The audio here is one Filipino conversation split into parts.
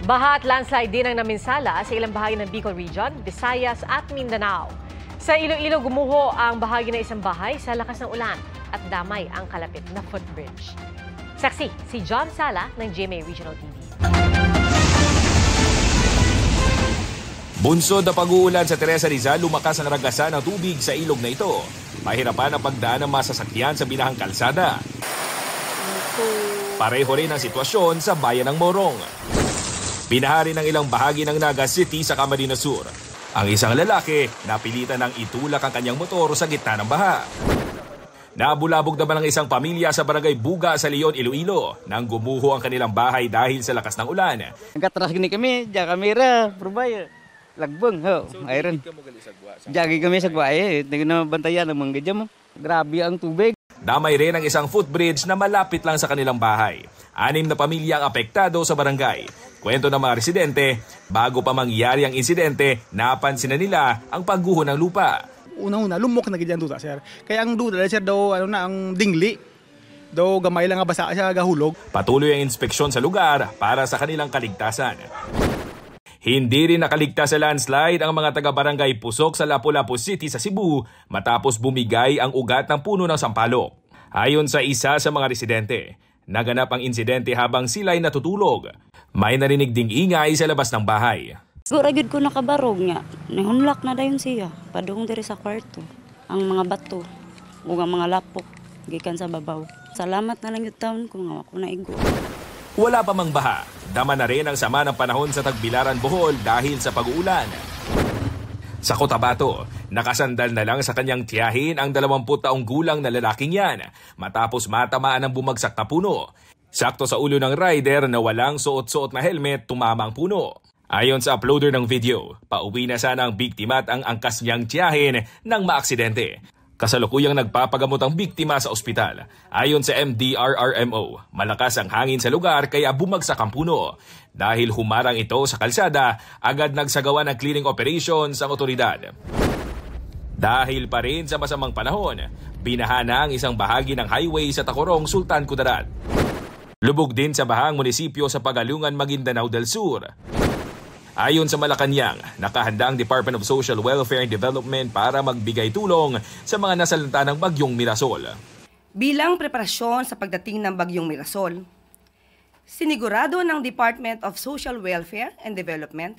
Baha at landslide din ang naminsala sa ilang bahagi ng Bicol Region, Visayas at Mindanao. Sa Iloilo, gumuho ang bahagi ng isang bahay sa lakas ng ulan at damay ang kalapit na footbridge. Saksi si John Sala ng GMA Regional TV. Bunsod na pag-uulan sa Teresa Rizal, lumakas ang ragasan ng tubig sa ilog na ito. Mahirapan ang pagdaan ng masasakyan sa binahang kalsada. Pareho rin ang sitwasyon sa bayan ng Morong. Binahari ng ilang bahagi ng Naga City sa Camarines Sur. Ang isang lalaki napilitan ng itulak ang kanyang motor sa gitna ng baha. Nabulabog naman ang isang pamilya sa barangay Buga sa Leon, Iloilo nang gumuho ang kanilang bahay dahil sa lakas ng ulan. Nagkatras gini kami, diya kamera, probay. Lagbong, ho, iron. Jagi kami sa gwae, tingin na bantayan ng mga gadya mo. Grabe ang tubig. Damay rin ang isang footbridge na malapit lang sa kanilang bahay. 6 na pamilya ang apektado sa barangay. Kwento ng mga residente, bago pa mangyari ang insidente, napansin na nila ang pagguho ng lupa. Una-una, lumok na ganyan duda, sir. Kaya ang duda, sir, daw ang dingli. Daw gamay lang nga basa siya gahulog. Patuloy ang inspeksyon sa lugar para sa kanilang kaligtasan. Hindi rin nakaligtas sa landslide ang mga taga-barangay Pusok sa Lapu-Lapu City sa Cebu matapos bumigay ang ugat ng puno ng sampalok. Ayon sa isa sa mga residente, naganap ang insidente habang sila'y natutulog. May narinig ding ingay sa labas ng bahay. Siguro agad ko nakabarog nga. Nahunlak na dayon siya. Padung diri sa kwarto. Ang mga bato ug ang mga lapok gikan sa babaw. Salamat na lang yung taon ko nga ako naigo. Wala pa mang baha. Dama na rin ang sama ng panahon sa Tagbilaran, Bohol dahil sa pag-uulan. Sa Cotabato, nakasandal na lang sa kanyang tiyahin ang 20 taong gulang na lalaking yan matapos matamaan ng bumagsak na puno. Sakto sa ulo ng rider na walang suot-suot na helmet, tumama ang puno. Ayon sa uploader ng video, pauwi na sana ang biktima at ang angkas niyang tiyahin nang maaksidente. Kasalukuyang nagpapagamot ang biktima sa ospital. Ayon sa MDRRMO, malakas ang hangin sa lugar kaya bumagsak ang puno. Dahil humarang ito sa kalsada, agad nagsagawa ng clearing operations ang otoridad. Dahil pa rin sa masamang panahon, binaha na ang isang bahagi ng highway sa Tacorong, Sultan Kudarat. Lubog din sa bahang munisipyo sa Pagalungan, Maguindanao del Sur. Ayon sa Malacanang, nakahanda ang Department of Social Welfare and Development para magbigay tulong sa mga nasalanta ng Bagyong Mirasol. Bilang preparasyon sa pagdating ng Bagyong Mirasol, sinigurado ng Department of Social Welfare and Development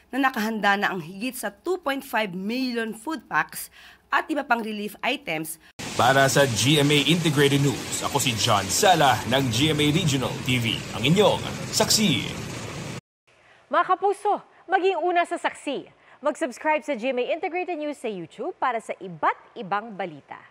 na nakahanda na ang higit sa 2.5 million food packs at iba pang relief items. Para sa GMA Integrated News, ako si John Sala ng GMA Regional TV, ang inyong saksi. Mga kapuso, maging una sa saksi. Mag-subscribe sa GMA Integrated News sa YouTube para sa iba't ibang balita.